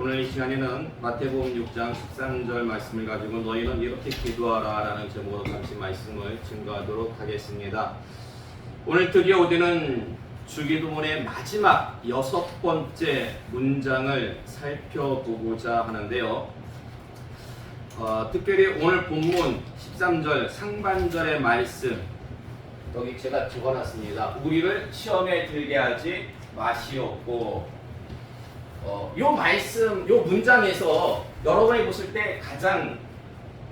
오늘 이 시간에는 마태복음 6장 13절 말씀을 가지고 너희는 이렇게 기도하라 라는 제목으로 잠시 말씀을 증거하도록 하겠습니다. 오늘 드디어 우리는 주기도문의 마지막 6번째 문장을 살펴보고자 하는데요. 특별히 오늘 본문 13절 상반절의 말씀, 여기 제가 적어놨습니다. 우리를 시험에 들게 하지 마시옵고, 요 말씀, 요 문장에서 여러분이 보실 때 가장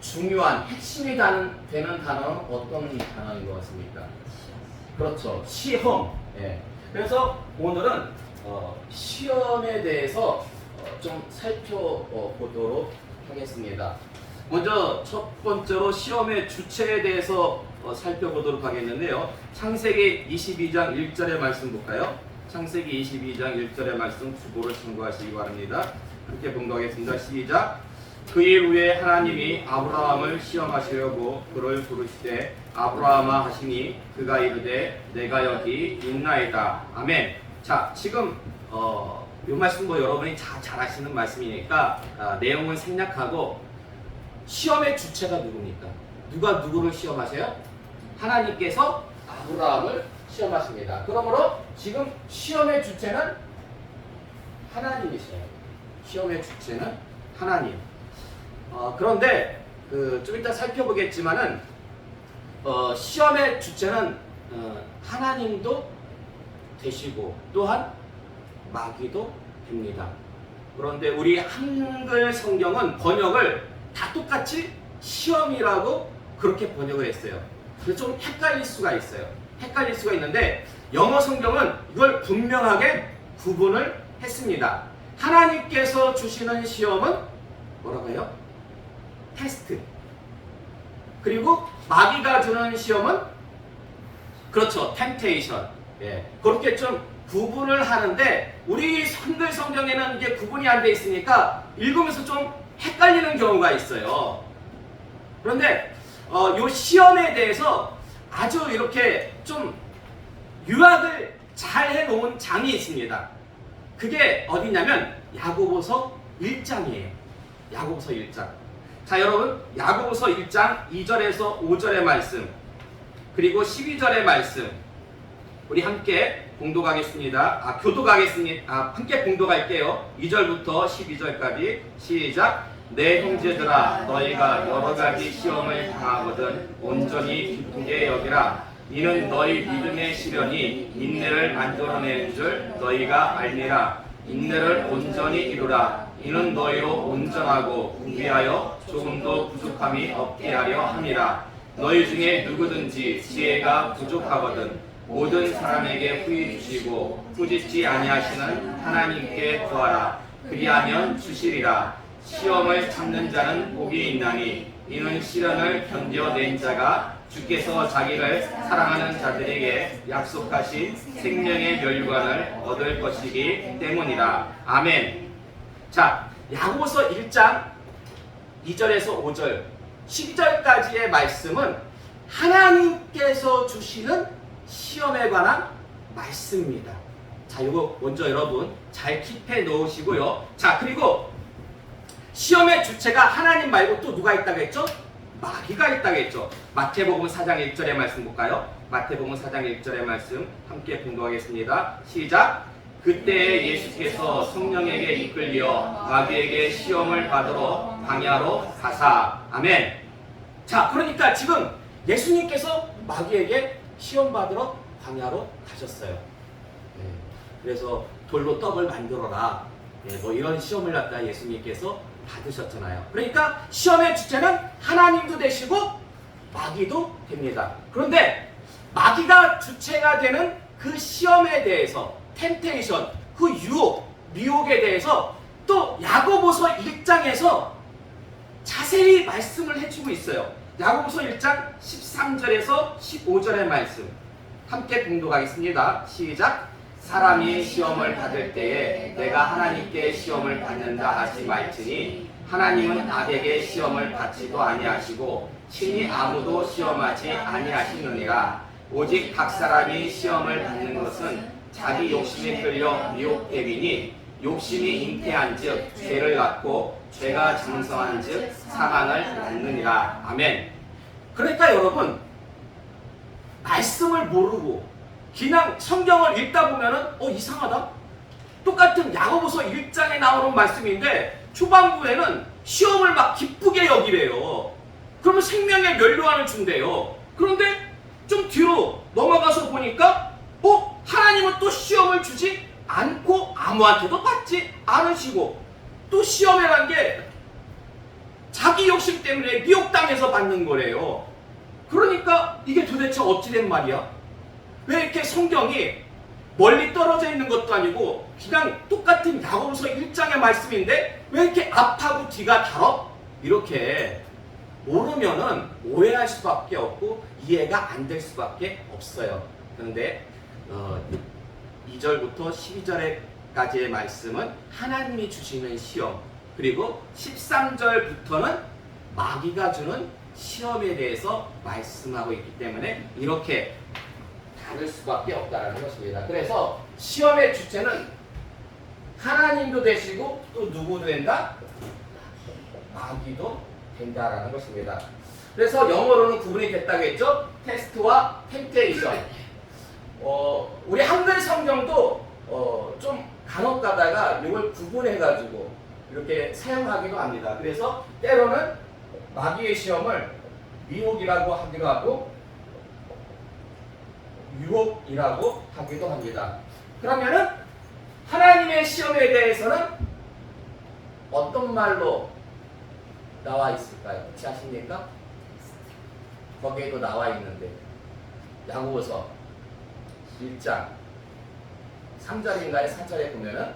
중요한 핵심이 되는 단어는 어떤 단어인 것 같습니까? 그렇죠, 시험. 예. 그래서 오늘은 시험에 대해서 좀 살펴보도록 하겠습니다. 먼저 첫 번째로 시험의 주체에 대해서 살펴보도록 하겠는데요. 창세기 22장 1절의 말씀 볼까요? 창세기 22장 1절의 말씀 주보를 참고하시기 바랍니다. 함께 봉독하겠습니다. 시작. 그일 후에 하나님이 아브라함을 시험하시려고 그를 부르시되 아브라함아 하시니 그가 이르되 내가 여기 있나이다. 아멘. 자, 지금 이 말씀도 여러분이 잘 아시는 말씀이니까 내용은 생략하고, 시험의 주체가 누굽니까? 누가 누구를 시험하세요? 하나님께서 아브라함을 시험하십니다. 그러므로 지금 시험의 주체는 하나님이세요. 시험의 주체는 하나님. 그런데 좀 이따 살펴보겠지만은 시험의 주체는 하나님도 되시고 또한 마귀도 됩니다. 그런데 우리 한글 성경은 번역을 다 똑같이 시험이라고 그렇게 번역을 했어요. 그래서 좀 헷갈릴 수가 있는데 영어 성경은 이걸 분명하게 구분을 했습니다. 하나님께서 주시는 시험은 뭐라고 해요? 테스트. 그리고 마귀가 주는 시험은 그렇죠, 템테이션. 예, 그렇게 좀 구분을 하는데 우리 한글 성경에는 이게 구분이 안 돼 있으니까 읽으면서 좀 헷갈리는 경우가 있어요. 그런데 이 시험에 대해서 아주 이렇게 좀 요약을 잘 해놓은 장이 있습니다. 그게 어디냐면 야고보서 1장이에요. 야고보서 1장. 자, 여러분, 야고보서 1장 2절에서 5절의 말씀, 그리고 12절의 말씀 우리 함께 봉독하겠습니다. 교독하겠습니다. 함께 봉독할게요. 2절부터 12절까지 시작. 내 형제들아, 너희가 여러 가지 시험을 당하거든 온전히 기쁘게 여기라. 이는 너희 믿음의 시련이 인내를 만들어내는 줄 너희가 알미라. 인내를 온전히 이루라. 이는 너희로 온전하고 위하여 조금도 부족함이 없게 하려 함이라. 너희 중에 누구든지 지혜가 부족하거든 모든 사람에게 후히 주시고 꾸짖지 아니하시는 하나님께 구하라. 그리하면 주시리라. 시험을 참는 자는 복이 있나니 이는 시련을 견뎌낸 자가 주께서 자기를 사랑하는 자들에게 약속하신 생명의 멸류관을 얻을 것이기 때문이라. 아멘. 자, 야고보서 1장 2절에서 5절 12절까지의 말씀은 하나님께서 주시는 시험에 관한 말씀입니다. 자, 이거 먼저 여러분 잘 킵해 놓으시고요. 자, 그리고 시험의 주체가 하나님 말고 또 누가 있다고 했죠? 마귀가 있다고 했죠. 마태복음 4장 1절의 말씀 볼까요? 마태복음 4장 1절의 말씀 함께 봉독하겠습니다. 시작. 그때 예수께서 성령에게 이끌려 마귀에게 시험을 받으러 광야로 가사. 아멘. 자, 그러니까 지금 예수님께서 마귀에게 시험 받으러 광야로 가셨어요. 네. 그래서 돌로 떡을 만들어라. 네, 뭐 이런 시험을 갖다 예수님께서 받으셨잖아요. 그러니까 시험의 주체는 하나님도 되시고 마귀도 됩니다. 그런데 마귀가 주체가 되는 그 시험에 대해서, 템테이션, 그 유혹, 미혹에 대해서 또 야고보서 1장에서 자세히 말씀을 해주고 있어요. 야고보서 1장 13절에서 15절의 말씀 함께 봉독하겠습니다. 시작. 사람이 시험을 받을 때에 내가 하나님께 시험을 받는다 하지 말지니 하나님은 악에게 시험을 받지도 아니하시고 친히 아무도 시험하지 아니하시느니라. 오직 각 사람이 시험을 받는 것은 자기 욕심에 끌려 미혹됨이니 욕심이 잉태한즉 죄를 낳고 죄가 장성한즉 사망을 낳느니라. 아멘. 그러니까 여러분, 말씀을 모르고 그냥 성경을 읽다 보면은 이상하다. 똑같은 야고보서 1장에 나오는 말씀인데 초반부에는 시험을 막 기쁘게 여기래요. 그러면 생명에 멸류관을 준대요. 그런데 좀 뒤로 넘어가서 보니까 하나님은 또 시험을 주지 않고 아무한테도 받지 않으시고, 또 시험이란 게 자기 욕심 때문에 미혹당해서 받는 거래요. 그러니까 이게 도대체 어찌 된 말이야? 왜 이렇게 성경이 멀리 떨어져 있는 것도 아니고 그냥 똑같은 야고보서 1장의 말씀인데 왜 이렇게 앞하고 뒤가 다뤄? 이렇게 모르면은 오해할 수밖에 없고 이해가 안 될 수밖에 없어요. 그런데 2절부터 12절까지의 말씀은 하나님이 주시는 시험, 그리고 13절부터는 마귀가 주는 시험에 대해서 말씀하고 있기 때문에 이렇게 다를 수밖에 없다는 것입니다. 그래서 시험의 주체는 하나님도 되시고 또 누구도 된다? 마귀도 된다라는 것입니다. 그래서 영어로는 구분이 됐다고 했죠? 테스트와 템테이션. 우리 한글 성경도 좀 간혹 가다가 이걸 구분해가지고 이렇게 사용하기도 합니다. 그래서 때로는 마귀의 시험을 미혹이라고 하기도 하고 유혹이라고 하기도 합니다. 그러면은 하나님의 시험에 대해서는 어떤 말로 나와 있을까요? 혹시 아십니까? 거기에도 나와 있는데 야고보서 1장 3절인가요? 4절에 보면은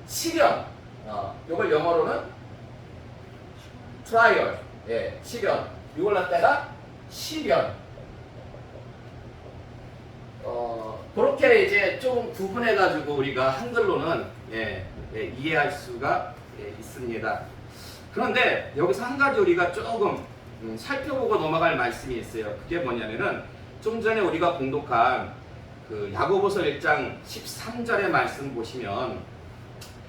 시련, 이걸 영어로는 트라이얼, 시련, 이걸 갖다가 시련, 그렇게 이제 좀 구분해가지고 우리가 한글로는 이해할 수가 있습니다. 그런데 여기서 한 가지 우리가 조금 살펴보고 넘어갈 말씀이 있어요. 그게 뭐냐면은 좀 전에 우리가 공독한 그 야고보서 1장 13절의 말씀 보시면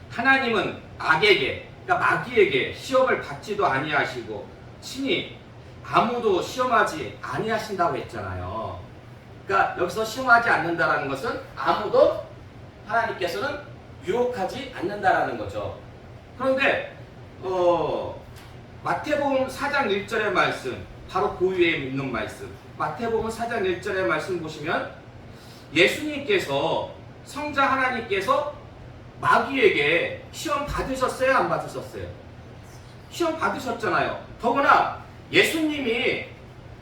하나님은 악에게, 그러니까 마귀에게 시험을 받지도 아니하시고 친히 아무도 시험하지 아니하신다고 했잖아요. 그러니까 여기서 시험하지 않는다라는 것은 아무도 하나님께서는 유혹하지 않는다라는 거죠. 그런데 마태복음 4장 1절의 말씀, 바로 그 위에 있는 말씀, 마태복음 4장 1절의 말씀 보시면 예수님께서, 성자 하나님께서 마귀에게 시험 받으셨어요? 안 받으셨어요? 시험 받으셨잖아요. 더구나 예수님이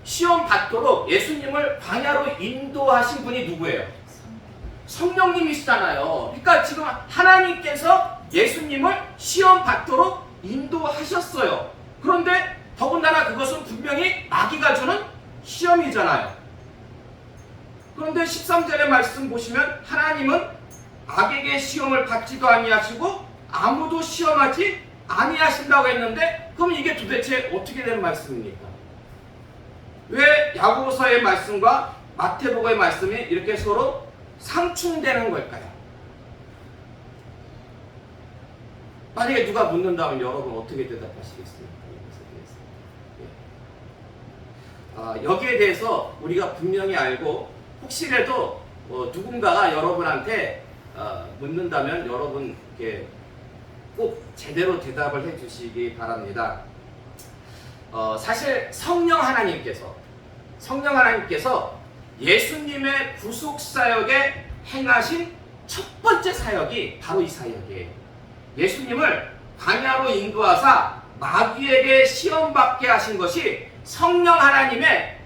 시험 받도록 예수님을 광야로 인도하신 분이 누구예요? 성령님이시잖아요. 그러니까 지금 하나님께서 예수님을 시험 받도록 인도하셨어요. 그런데 더군다나 그것은 분명히 마귀가 주는 시험이잖아요. 그런데 13절의 말씀 보시면 하나님은 악에게 시험을 받지도 아니하시고 아무도 시험하지 아니하신다고 했는데, 그럼 이게 도대체 어떻게 된 말씀입니까? 왜 야고보서의 말씀과 마태복음의 말씀이 이렇게 서로 상충되는 걸까요? 만약에 누가 묻는다면 여러분 어떻게 대답하시겠습니까? 여기에 대해서 우리가 분명히 알고, 혹시라도 누군가가 여러분한테 묻는다면 여러분 이렇게 꼭 제대로 대답을 해주시기 바랍니다. 사실 성령 하나님께서 예수님의 구속 사역에 행하신 첫 번째 사역이 바로 이 사역이에요. 예수님을 광야로 인도하사 마귀에게 시험받게 하신 것이 성령 하나님의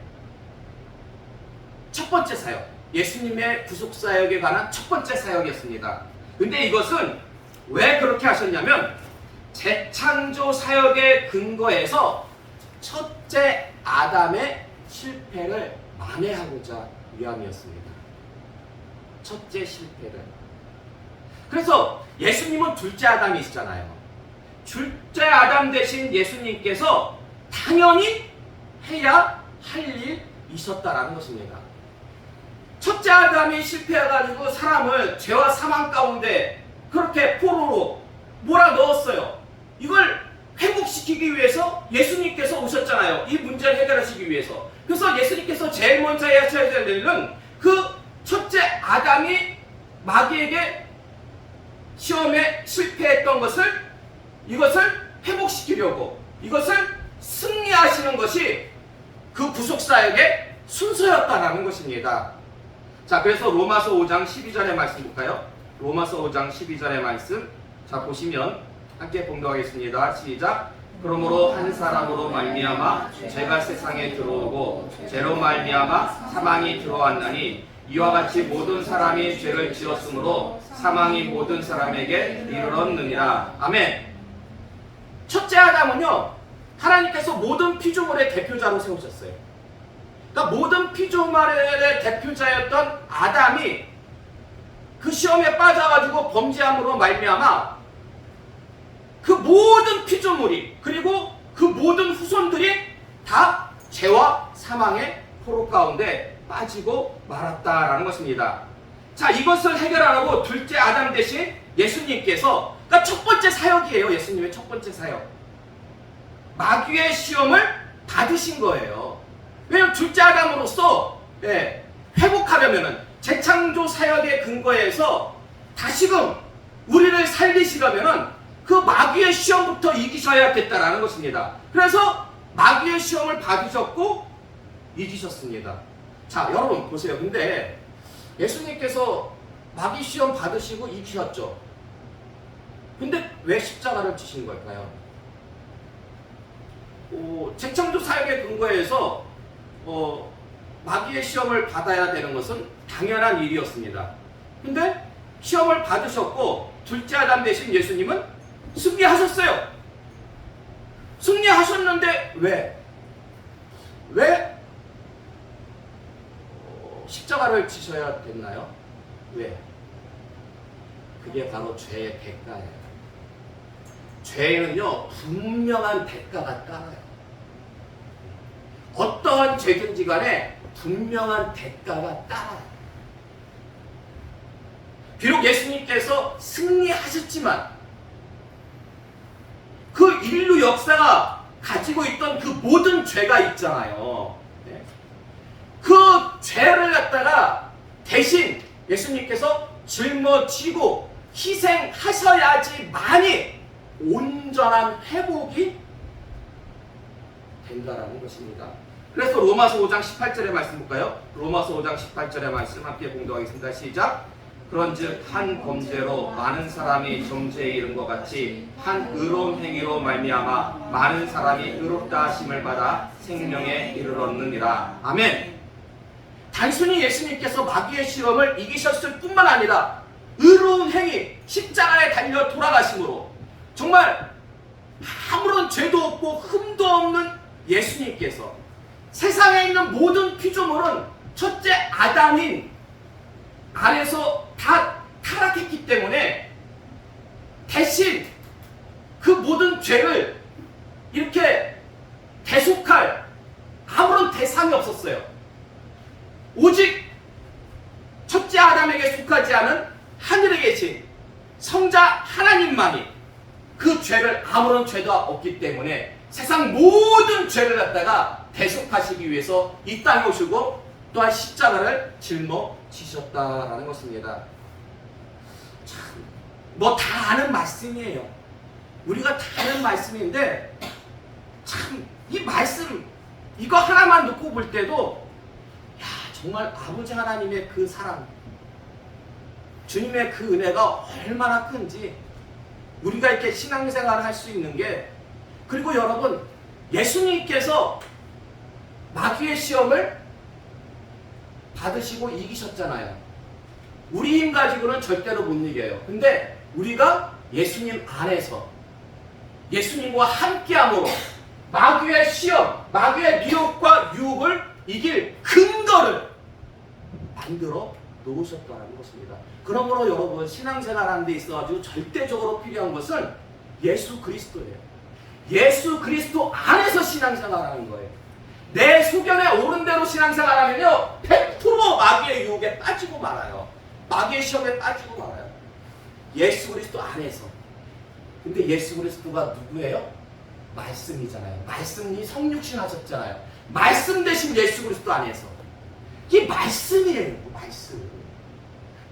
첫 번째 사역, 예수님의 구속 사역에 관한 첫 번째 사역이었습니다. 근데 이것은 왜 그렇게 하셨냐면 재창조 사역의 근거에서 첫째 아담의 실패를 만회하고자 위함이었습니다. 첫째 실패를. 그래서 예수님은 둘째 아담이시잖아요. 둘째 아담 대신 예수님께서 당연히 해야 할 일이 있었다라는 것입니다. 첫째 아담이 실패해가지고 사람을 죄와 사망 가운데 그렇게 포로로 몰아넣었어요. 이걸 회복시키기 위해서 예수님께서 오셨잖아요. 이 문제를 해결하시기 위해서. 그래서 예수님께서 제일 먼저 해야 될 일은 그 첫째 아담이 마귀에게 시험에 실패했던 이것을 회복시키려고, 이것을 승리하시는 것이 그 구속사역의 순서였다라는 것입니다. 자, 그래서 로마서 5장 12절의 말씀 볼까요? 로마서 5장 12절의 말씀. 자, 보시면 함께 봉독하겠습니다. 시작. 그러므로 한 사람으로 말미암아 죄가 세상에 들어오고 죄로 말미암아 사망이 들어왔나니 이와 같이 모든 사람이 죄를 지었으므로 사망이 모든 사람에게 이르렀느니라. 아멘. 첫째 아담은요, 하나님께서 모든 피조물의 대표자로 세우셨어요. 그러니까 모든 피조물의 대표자였던 아담이 그 시험에 빠져가지고 범죄함으로 말미암아 그 모든 피조물이, 그리고 그 모든 후손들이 다 죄와 사망의 포로 가운데 빠지고 말았다라는 것입니다. 자, 이것을 해결하라고 둘째 아담 대신 예수님께서, 그러니까 첫 번째 사역이에요. 예수님의 첫 번째 사역. 마귀의 시험을 받으신 거예요. 왜냐하면 둘째 아담으로서 회복하려면은, 재창조 사역의 근거에서 다시금 우리를 살리시려면은 그 마귀의 시험부터 이기셔야겠다라는 것입니다. 그래서 마귀의 시험을 받으셨고 이기셨습니다. 자, 여러분 보세요. 근데 예수님께서 마귀 시험 받으시고 이기셨죠. 근데 왜 십자가를 지신 걸까요? 재창조 사역의 근거에서 마귀의 시험을 받아야 되는 것은 당연한 일이었습니다. 근데 시험을 받으셨고 둘째 아담 대신 예수님은 승리하셨어요. 승리하셨는데 왜 십자가를 지셔야 됐나요? 왜? 그게 바로 죄의 대가예요. 죄는요, 분명한 대가가 따라요. 어떠한 죄든지 간에 분명한 대가가 따라요. 비록 예수님께서 승리하셨지만 그 인류 역사가 가지고 있던 그 모든 죄가 있잖아요. 그 죄를 갖다가 대신 예수님께서 짊어지고 희생하셔야지만이 온전한 회복이 된다라는 것입니다. 그래서 로마서 5장 18절의 말씀 볼까요? 로마서 5장 18절의 말씀 함께 공독하겠습니다. 시작. 그런즉 한 범죄로 많은 사람이 정죄에 이른 것 같이 한 의로운 행위로 말미암아 많은 사람이 의롭다 하심을 받아 생명에 이르렀느니라. 아멘. 단순히 예수님께서 마귀의 시험을 이기셨을 뿐만 아니라 의로운 행위, 십자가에 달려 돌아가심으로 정말 아무런 죄도 없고 흠도 없는 예수님께서 세상에 있는 모든 피조물은 첫째 아담인 안에서 다 타락했기 때문에 대신 그 모든 죄를 이렇게 대속할 아무런 대상이 없었어요. 오직 첫째 아담에게 속하지 않은 하늘에 계신 성자 하나님만이 그 죄를, 아무런 죄도 없기 때문에 세상 모든 죄를 갖다가 대속하시기 위해서 이 땅에 오시고 또한 십자가를 짊어지셨다라는 것입니다. 참, 뭐 다 아는 말씀이에요. 우리가 다 아는 말씀인데 참 이 말씀 이거 하나만 놓고 볼 때도 야, 정말 아버지 하나님의 그 사랑, 주님의 그 은혜가 얼마나 큰지 우리가 이렇게 신앙생활을 할 수 있는 게, 그리고 여러분 예수님께서 마귀의 시험을 받으시고 이기셨잖아요. 우리 힘 가지고는 절대로 못 이겨요. 근데 우리가 예수님 안에서 예수님과 함께함으로 마귀의 시험, 마귀의 미혹과 유혹을 이길 근거를 만들어 놓으셨다는 것입니다. 그러므로 여러분 신앙생활하는 데 있어가지고 절대적으로 필요한 것은 예수 그리스도예요. 예수 그리스도 안에서 신앙생활하는 거예요. 내 소견에 오른 대로 신앙생활하면요 100% 마귀의 유혹에 빠지고 말아요. 마귀의 시험에 빠지고 말아요. 예수 그리스도 안에서. 근데 예수 그리스도가 누구예요? 말씀이잖아요. 말씀이 성육신 하셨잖아요. 말씀 대신 예수 그리스도 안에서. 이게 말씀이에요. 말씀.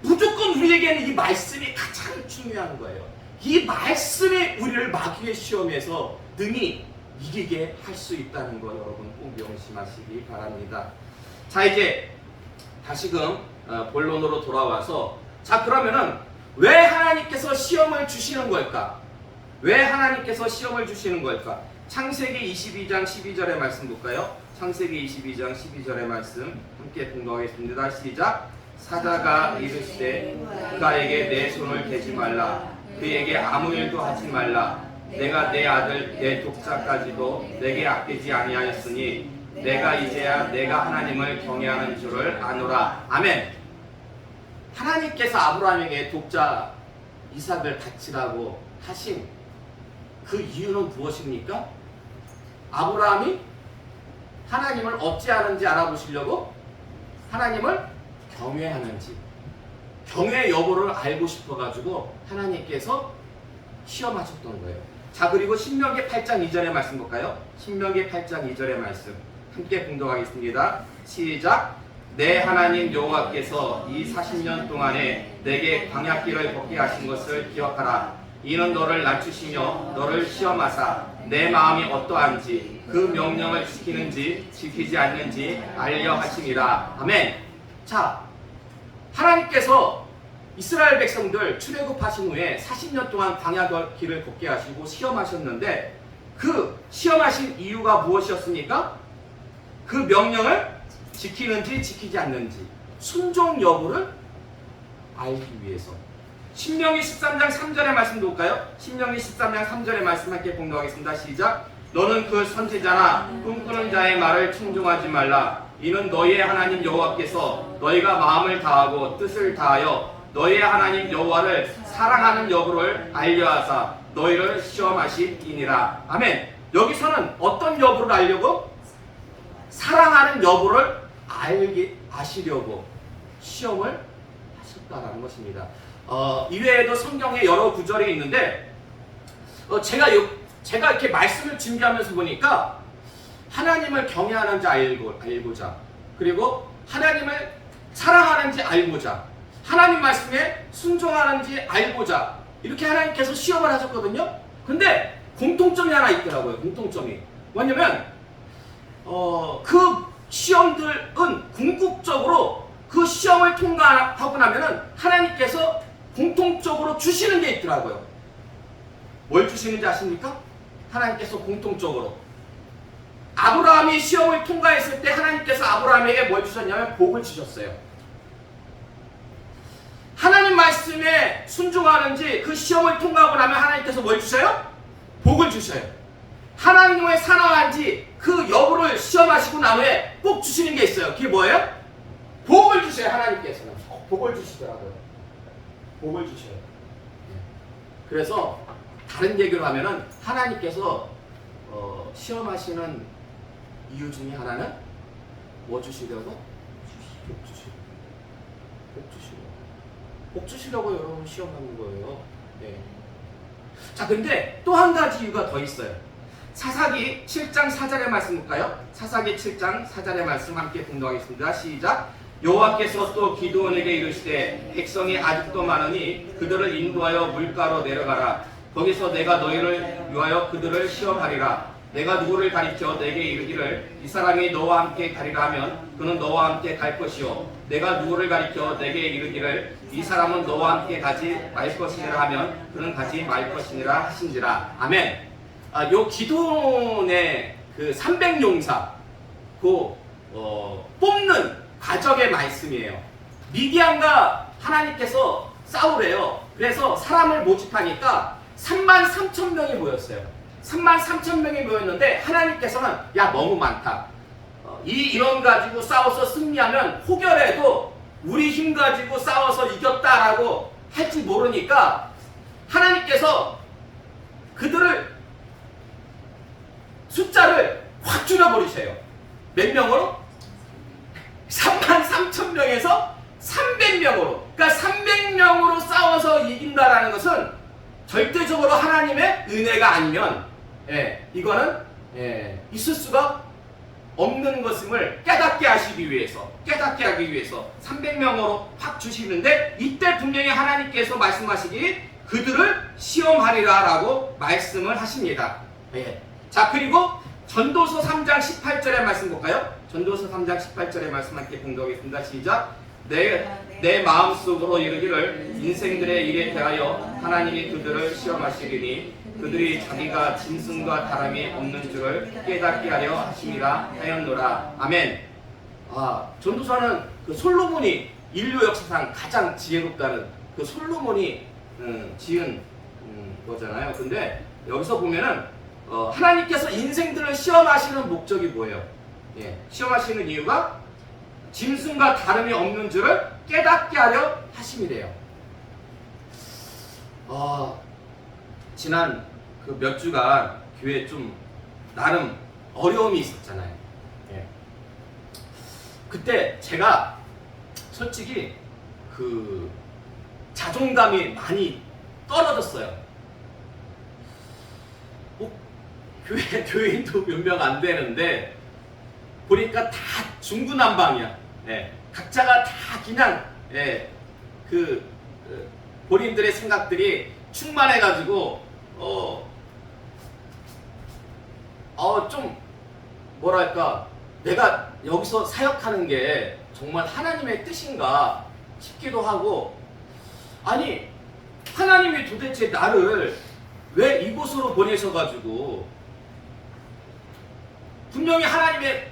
무조건 우리에게는 이 말씀이 가장 중요한 거예요. 이 말씀이 우리를 마귀의 시험에서 능히 이기게 할 수 있다는 거 여러분 꼭 명심하시기 바랍니다. 자, 이제 다시금 본론으로 돌아와서, 자, 그러면은 왜 하나님께서 시험을 주시는 걸까? 왜 하나님께서 시험을 주시는 걸까? 창세기 22장 12절의 말씀 볼까요? 창세기 22장 12절의 말씀 함께 공부하겠습니다. 시작. 사자가 이르시되 그가에게 내 손을 대지 말라. 그에게 아무 일도 하지 말라. 내가 내 아들 내 독자까지도 내게 아끼지 아니하였으니 내가 이제야 내가 하나님을 경외하는 줄을 아노라. 아멘. 하나님께서 아브라함에게 독자 이삭을 바치라고 하신 그 이유는 무엇입니까? 아브라함이 하나님을 어찌하는지 알아보시려고, 하나님을 경외하는지, 경외 여부를 알고 싶어가지고 하나님께서 시험하셨던 거예요. 자, 그리고 신명기 8장 2절의 말씀 볼까요? 신명기 8장 2절의 말씀 함께 공독하겠습니다. 시작. 내 하나님 여호와께서 이 40년 동안에 내게 광야길을 걷게 하신 것을 기억하라. 이는 너를 낮추시며 너를 시험하사 내 마음이 어떠한지 그 명령을 지키는지 지키지 않는지 알려 하심이라. 아멘. 자, 하나님께서 이스라엘 백성들 출애굽하신 후에 40년 동안 광야 길을 걷게 하시고 시험하셨는데, 그 시험하신 이유가 무엇이었습니까? 그 명령을 지키는지 지키지 않는지, 순종 여부를 알기 위해서. 신명기 13장 3절의 말씀 볼까요? 신명기 13장 3절의 말씀 함께 공독하겠습니다. 시작. 너는 그 선지자나 꿈꾸는 자의 말을 충종하지 말라. 이는 너희의 하나님 여호와께서 너희가 마음을 다하고 뜻을 다하여 너희의 하나님 여호와를 사랑하는 여부를 알려하사 너희를 시험하시니라. 아멘. 여기서는 어떤 여부를 알려고? 사랑하는 여부를 아시려고 시험을 하셨다는 것입니다. 이외에도 성경에 여러 구절이 있는데, 제가 이렇게 말씀을 준비하면서 보니까 하나님을 경외하는지 알고자, 그리고 하나님을 사랑하는지 알고자, 하나님 말씀에 순종하는지 알고자, 이렇게 하나님께서 시험을 하셨거든요. 근데 공통점이 하나 있더라고요. 공통점이 뭐냐면 그 시험들은 궁극적으로 그 시험을 통과하고 나면은 하나님께서 공통적으로 주시는 게 있더라고요. 뭘 주시는지 아십니까? 하나님께서 공통적으로 아브라함이 시험을 통과했을 때 하나님께서 아브라함에게 뭘 주셨냐면 복을 주셨어요. 하나님 말씀에 순종하는지 그 시험을 통과하고 나면 하나님께서 뭘 주셔요? 복을 주셔요. 하나님을 사랑한지 그 여부를 시험하시고 난 후에 꼭 주시는 게 있어요. 그게 뭐예요? 복을 주셔요. 하나님께서는 복을 주시더라고요. 복을 주셔요. 그래서 다른 얘기로 하면은 하나님께서 시험하시는 이유 중에 하나는 뭐 주시려고? 복 주시려고. 복 주시려고. 복 주시려고 여러분 시험하는 거예요. 네. 자, 근데 또 한 가지 이유가 더 있어요. 사사기 7장 4절의 말씀 볼까요? 사사기 7장 4절의 말씀 함께 공독하겠습니다. 시작. 여호와께서 또 기드온에게 이르시되 백성이 아직도 많으니 그들을 인도하여 물가로 내려가라. 거기서 내가 너희를 위하여 그들을 시험하리라. 내가 누구를 가리켜 내게 이르기를 이 사람이 너와 함께 가리라 하면 그는 너와 함께 갈 것이요, 내가 누구를 가리켜 내게 이르기를 이 사람은 너와 함께 가지 말 것이니라 하면 그는 가지 말 것이니라 하신지라. 아멘. 요 기드온의 그 300용사 뽑는 과정의 말씀이에요. 미디안과 하나님께서 싸우래요. 그래서 사람을 모집하니까 33,000명이 모였어요. 33,000명이 모였는데 하나님께서는 야, 너무 많다. 이 인원 가지고 싸워서 승리하면 혹여라도 우리 힘 가지고 싸워서 이겼다라고 할지 모르니까 하나님께서 그들을 숫자를 확 줄여버리세요. 몇 명으로? 33,000명에서 300명으로. 그러니까 300명으로 싸워서 이긴 믿는다라는 것은 절대적으로 하나님의 은혜가 아니면 이거는 있을 수가 없는 것임을 깨닫게 하시기 위해서, 깨닫게 하기 위해서 300명으로 확 주시는데, 이때 분명히 하나님께서 말씀하시기 그들을 시험하리라 라고 말씀을 하십니다. 자, 그리고 전도서 3장 18절의 말씀 볼까요? 전도서 3장 18절의 말씀 함께 공독하겠습니다. 시작. 내 마음속으로 이르기를 인생들의 일에 대하여 하나님이 그들을 시험하시리니 그들이 자기가 짐승과 다름이 없는 줄을 깨닫게 하려 하심이라 하였노라. 아멘. 전도서는 그 솔로몬이 인류 역사상 가장 지혜롭다는 그 솔로몬이 지은 거잖아요. 근데 여기서 보면은 하나님께서 인생들을 시험하시는 목적이 뭐예요? 시험하시는 이유가 짐승과 다름이 없는 줄을 깨닫게 하려 하심이래요. 지난 그 몇 주간 교회에 좀 나름 어려움이 있었잖아요. 그때 제가 솔직히 그 자존감이 많이 떨어졌어요. 교회인도 몇 명 안 되는데 보니까 다 중구난방이야. 각자가 다 그냥 본인들의 생각들이 충만해가지고 좀 뭐랄까, 내가 여기서 사역하는 게 정말 하나님의 뜻인가 싶기도 하고, 아니 하나님이 도대체 나를 왜 이곳으로 보내셔가지고, 분명히 하나님의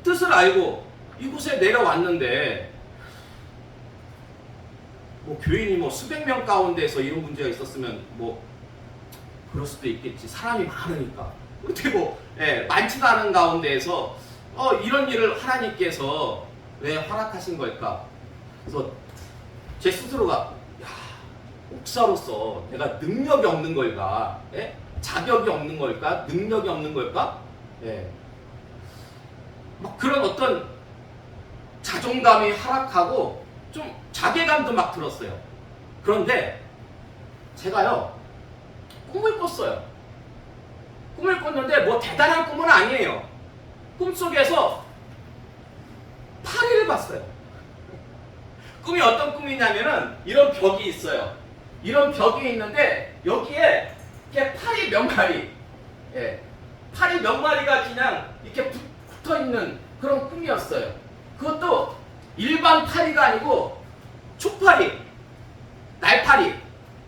뜻을 알고 이곳에 내려왔는데, 뭐 교인이 뭐 수백 명 가운데서 이런 문제가 있었으면 뭐 그럴 수도 있겠지. 사람이 많으니까. 그런데 뭐 많지도 않은 가운데에서 이런 일을 하나님께서 왜 허락하신 걸까? 그래서 제 스스로가, 목사로서 내가 능력이 없는 걸까? 자격이 없는 걸까? 능력이 없는 걸까? 막 그런 어떤 자존감이 하락하고 좀 자괴감도 막 들었어요. 그런데 제가요, 꿈을 꿨어요. 꿈을 꿨는데 뭐 대단한 꿈은 아니에요. 꿈속에서 파리를 봤어요. 꿈이 어떤 꿈이냐면은 이런 벽이 있어요. 이런 벽이 있는데 여기에 이렇게 파리 몇 마리, 파리 몇 마리가 그냥 이렇게 붙어 있는 그런 꿈이었어요. 그것도 일반 파리가 아니고 초파리, 날파리,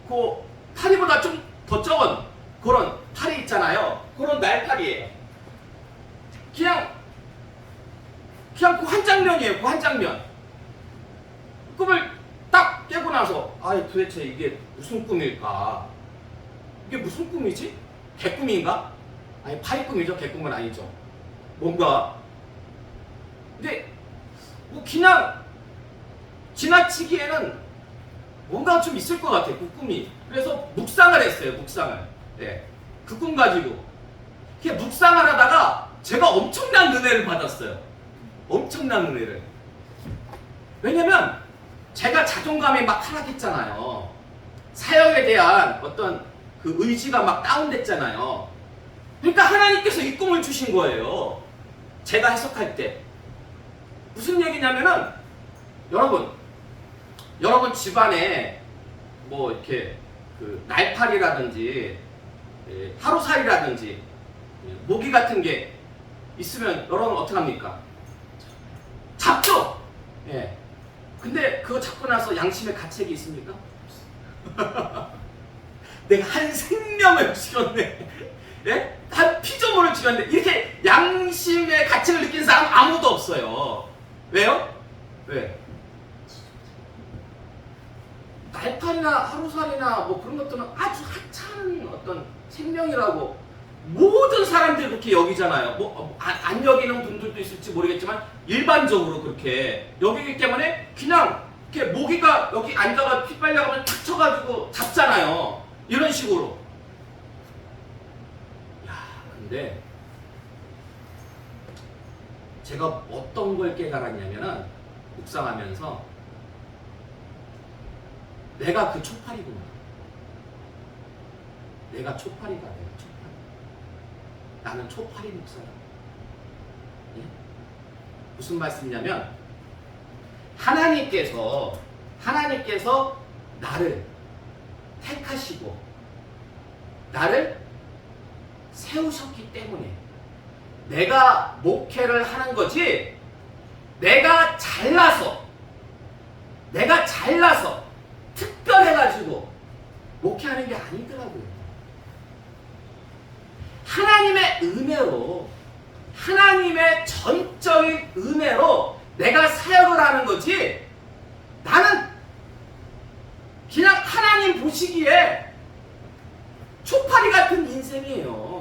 그 파리보다 좀 더 적은 그런 파리 있잖아요. 그런 날파리예요. 그냥 그 한 장면이에요. 그 한 장면. 꿈을 딱 깨고 나서, 도대체 이게 무슨 꿈일까? 이게 무슨 꿈이지? 개꿈인가? 아니, 파리 꿈이죠. 개꿈은 아니죠. 뭔가. 근데 뭐 그냥 지나치기에는 뭔가 좀 있을 것 같아요. 그 꿈이. 그래서 묵상을 했어요. 묵상을. 그 꿈 가지고. 그게 묵상을 하다가 제가 엄청난 은혜를 받았어요. 엄청난 은혜를. 왜냐면 제가 자존감이 막 하락했잖아요. 사역에 대한 어떤 그 의지가 막 다운됐잖아요. 그러니까 하나님께서 이 꿈을 주신 거예요. 제가 해석할 때. 무슨 얘기냐면은, 여러분 집안에 뭐 이렇게 그 날파리라든지 하루살이라든지 모기 같은 게 있으면 여러분 어떡합니까? 잡죠? 근데 그거 잡고 나서 양심의 가책이 있습니까? 내가 한 생명을 죽였네. 한 피조물을 죽였는데 이렇게 양심의 가책을 느낀 사람 아무도 없어요. 왜요? 왜? 날파리나 하루살이나 뭐 그런 것들은 아주 하찮은 어떤 생명이라고 모든 사람들이 그렇게 여기잖아요. 안 여기는 분들도 있을지 모르겠지만 일반적으로 그렇게 여기기 때문에 그냥 이렇게 모기가 여기 앉아가 피 빨려가면 탁 쳐가지고 잡잖아요. 이런 식으로. 근데 제가 어떤 걸 깨달았냐면은 묵상하면서 내가 그 초파리구나. 내가 초파리가 돼요. 초파리. 나는 초파리 목사다. 예? 무슨 말씀이냐면 하나님께서 나를 택하시고 나를 세우셨기 때문에 내가 목회를 하는 거지, 내가 잘나서 특별해가지고 목회하는 게 아니더라고요. 하나님의 은혜로, 하나님의 전적인 은혜로 내가 사역을 하는 거지, 나는 그냥 하나님 보시기에 초파리 같은 인생이에요.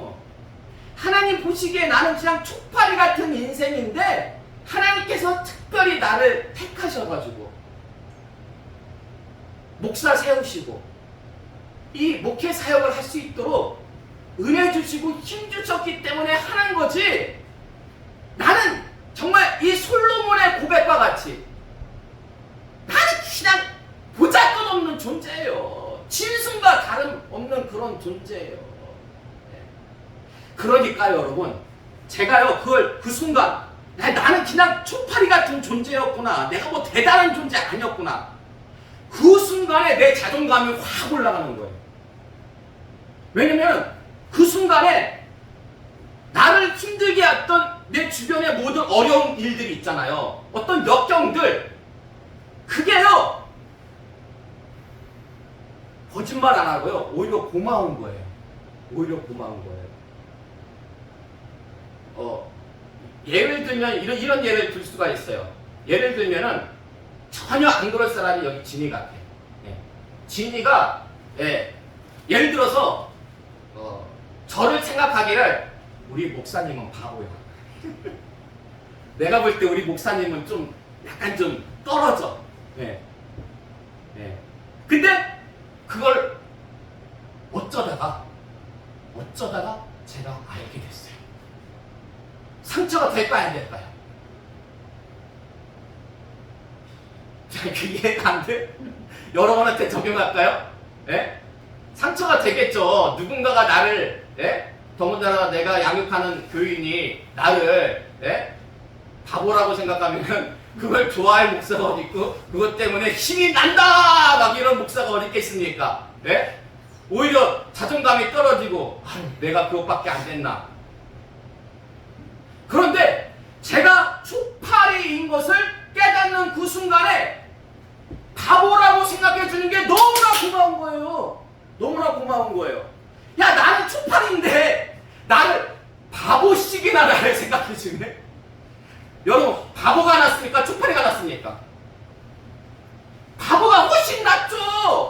하나님 보시기에 나는 그냥 초파리 같은 인생인데 하나님께서 특별히 나를 택하셔가지고 목사 세우시고 이 목회 사역을 할 수 있도록 은혜 주시고 힘 주셨기 때문에 하는 거지, 나는 정말 이 솔로몬의 고백과 같이 나는 그냥 보잘것없는 존재예요. 짐승과 다름없는 그런 존재예요. 그러니까요, 여러분, 제가요 그 순간 나는 그냥 초파리 같은 존재였구나, 내가 뭐 대단한 존재 아니었구나, 그 순간에 내 자존감이 확 올라가는 거예요. 왜냐면 그 순간에 나를 힘들게 했던 내 주변의 모든 어려운 일들이 있잖아요. 어떤 역경들, 그게요 거짓말 안 하고요 오히려 고마운 거예요. 오히려 고마운 거예요. 예를 들면 이런 예를 들 수가 있어요. 예를 들면은 전혀 안 그럴 사람이 여기 진이 같아. 진이가 예를 들어서 저를 생각하기를 우리 목사님은 바보야. 내가 볼 때 우리 목사님은 좀 약간 좀 떨어져. 근데 그걸 어쩌다가 제가 알게 됐어요. 상처가 될까요, 안 될까요? 그게 안 돼? 여러분한테 적용할까요? 상처가 되겠죠. 누군가가 나를, 더군다나 내가 양육하는 교인이 나를, 바보라고 생각하면 그걸 좋아할 목사가 어디 있고, 그것 때문에 힘이 난다! 막 이런 목사가 어디 있겠습니까? 오히려 자존감이 떨어지고, 내가 그것밖에 안 됐나. 그런데 제가 초파리인 것을 깨닫는 그 순간에 바보라고 생각해 주는 게 너무나 고마운 거예요. 너무나 고마운 거예요. 야, 나는 초파리인데 나를 바보식이나 나를 생각해 주네. 여러분, 바보가 낫습니까? 초파리가 낫습니까? 바보가 훨씬 낫죠.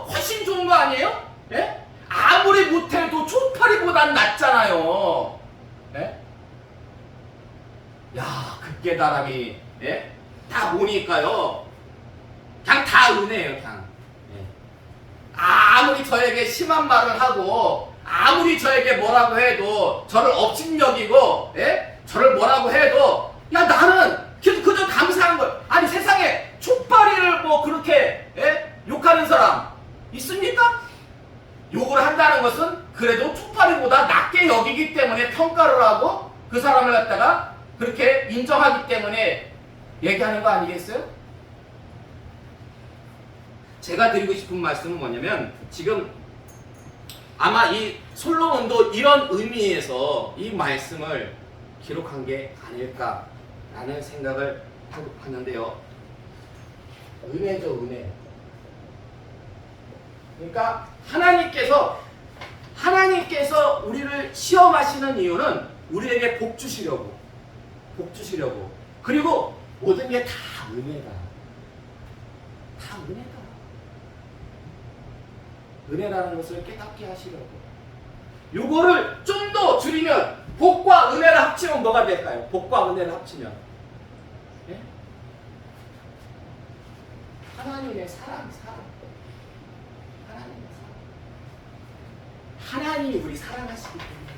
훨씬 좋은 거 아니에요? 아무리 못해도 초파리보단 낫잖아요. 야, 그 깨달음이 다 보니까요 그냥 다 은혜예요. 그냥 아무리 저에게 심한 말을 하고 아무리 저에게 뭐라고 해도 저를 업신여기고 저를 뭐라고 해도 야, 나는 그저 감사한 거예요. 아니, 세상에 촉발이를 뭐 그렇게 욕하는 사람 있습니까? 욕을 한다는 것은 그래도 촉발이보다 낮게 여기기 때문에 평가를 하고 그 사람을 갖다가 그렇게 인정하기 때문에 얘기하는 거 아니겠어요? 제가 드리고 싶은 말씀은 뭐냐면, 지금 아마 이 솔로몬도 이런 의미에서 이 말씀을 기록한 게 아닐까라는 생각을 하는데요. 은혜죠, 은혜. 그러니까 하나님께서 우리를 시험하시는 이유는 우리에게 복 주시려고. 그리고 모든 게 다 은혜다. 다 은혜다. 은혜라는 것을 깨닫게 하시려고. 요거를 좀 더 줄이면 복과 은혜를 합치면 뭐가 될까요? 복과 은혜를 합치면 하나님의 사랑. 하나님이 우리 사랑하시기 때문에,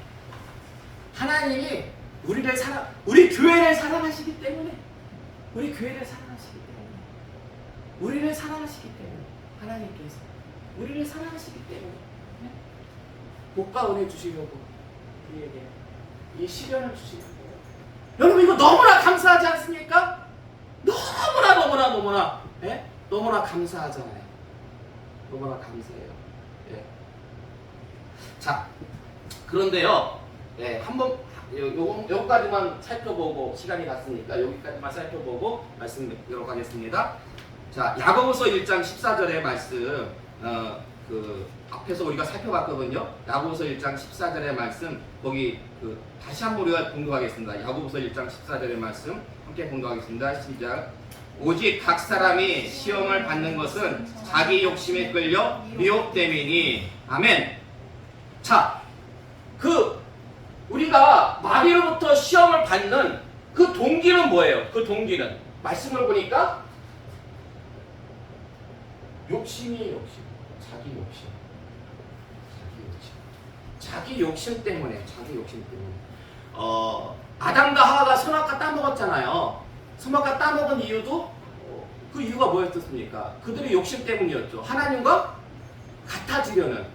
하나님이 우리 교회를 사랑하시기 때문에, 우리를 사랑하시기 때문에 하나님께서 우리를 사랑하시기 때문에 복과 은혜 주시려고 우리에게 이 시련을 주시는 거예요. 여러분 이거 너무나 감사하지 않습니까? 너무나 예? 너무나 감사하잖아요. 너무나 감사해요. 예. 자, 그런데요, 예, 한번 요거까지만 살펴보고 시간이 갔으니까 여기까지만 살펴보고 말씀드리도록 하겠습니다. 자, 야고보서 1장 14절의 말씀, 그 앞에서 우리가 살펴봤거든요. 야고보서 1장 14절의 말씀, 거기 다시 한번 우리가 공독하겠습니다. 야고보서 1장 14절의 말씀 함께 공독하겠습니다. 시작. 오직 각 사람이 시험을 받는 것은 자기 욕심에 끌려 미혹됨이니. 아멘. 자, 우리가 마귀로부터 시험을 받는 그 동기는 뭐예요? 그 동기는 말씀을 보니까 욕심이에요. 자기 욕심 때문에. 아담과 하와가 선악과 따먹었잖아요. 선악과 따먹은 이유도 그 이유가 뭐였습니까? 그들의 욕심 때문이었죠. 하나님과 같아지려는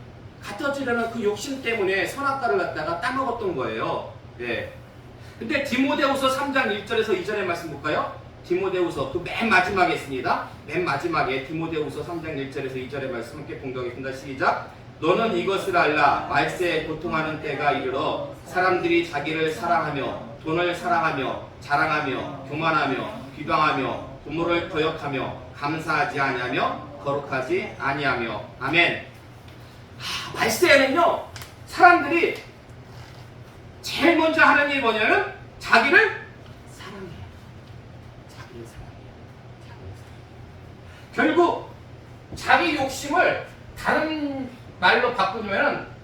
그 욕심 때문에 선악과를 갖다가 따먹었던 거예요. 예. 근데 디모데후서 3장 1절에서 2절의 말씀 볼까요? 디모데후서 그 맨 마지막에 있습니다. 맨 마지막에 디모데후서 3장 1절에서 2절의 말씀 함께 공독하겠습니다. 시작. 너는 이것을 알라. 말세에 고통하는 때가 이르러 사람들이 자기를 사랑하며 돈을 사랑하며 자랑하며 교만하며 비방하며 부모를 거역하며 감사하지 아니하며 거룩하지 아니하며. 아멘. 말세에는요, 사람들이 제일 먼저 하는 일이 뭐냐면 자기를 사랑해요. 결국 자기 욕심을 다른 말로 바꾸면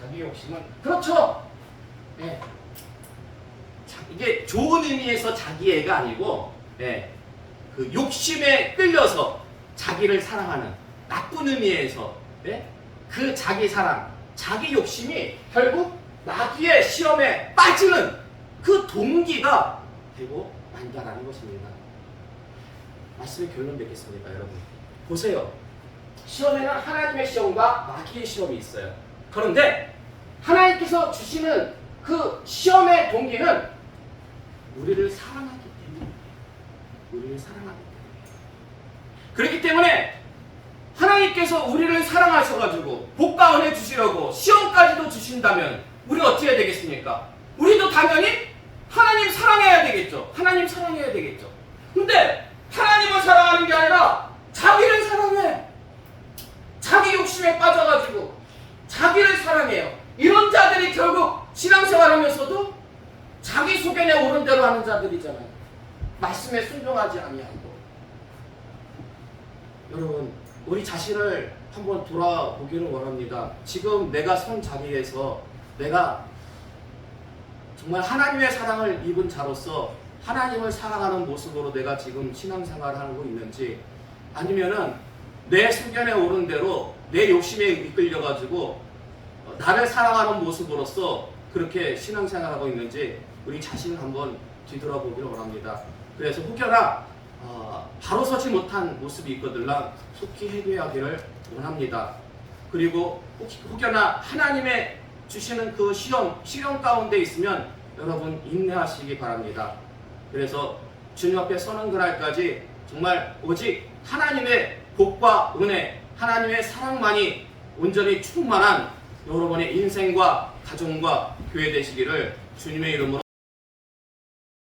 자기 욕심은 그렇죠. 네. 이게 좋은 의미에서 자기애가 아니고, 네. 그 욕심에 끌려서 자기를 사랑하는 나쁜 의미에서, 네? 그 자기 사랑, 자기 욕심이 결국 마귀의 시험에 빠지는 그 동기가 되고 만다라는 것입니다. 말씀의 결론 뵙겠습니다, 여러분. 보세요. 시험에는 하나님의 시험과 마귀의 시험이 있어요. 그런데 하나님께서 주시는 그 시험의 동기는 우리를 사랑하기 때문에. 그렇기 때문에 하나님께서 우리를 사랑하셔가지고 복과 은혜 주시려고 시험까지도 주신다면 우리는 어떻게 해야 되겠습니까? 우리도 당연히 하나님 사랑해야 되겠죠. 근데 하나님을 사랑하는 게 아니라 자기를 사랑해. 자기 욕심에 빠져가지고 자기를 사랑해요. 이런 자들이 결국 신앙생활하면서도 자기 소견에 오른 대로 하는 자들이잖아요. 말씀에 순종하지 아니하고. 여러분, 우리 자신을 한번 돌아보기를 원합니다. 지금 내가 선 자리에서 내가 정말 하나님의 사랑을 입은 자로서 하나님을 사랑하는 모습으로 내가 지금 신앙생활을 하고 있는지, 아니면은 내 소견에 오른 대로 내 욕심에 이끌려가지고 나를 사랑하는 모습으로서 그렇게 신앙생활하고 있는지 우리 자신을 한번 뒤돌아보기를 원합니다. 그래서 혹여나 바로 서지 못한 모습이 있거들라 속히 회개하기를 원합니다. 그리고 혹여나 하나님의 주시는 그 시련 가운데 있으면 여러분 인내하시기 바랍니다. 그래서 주님 앞에 서는 그날까지 정말 오직 하나님의 복과 은혜, 하나님의 사랑만이 온전히 충만한 여러분의 인생과 가정과 교회 되시기를 주님의 이름으로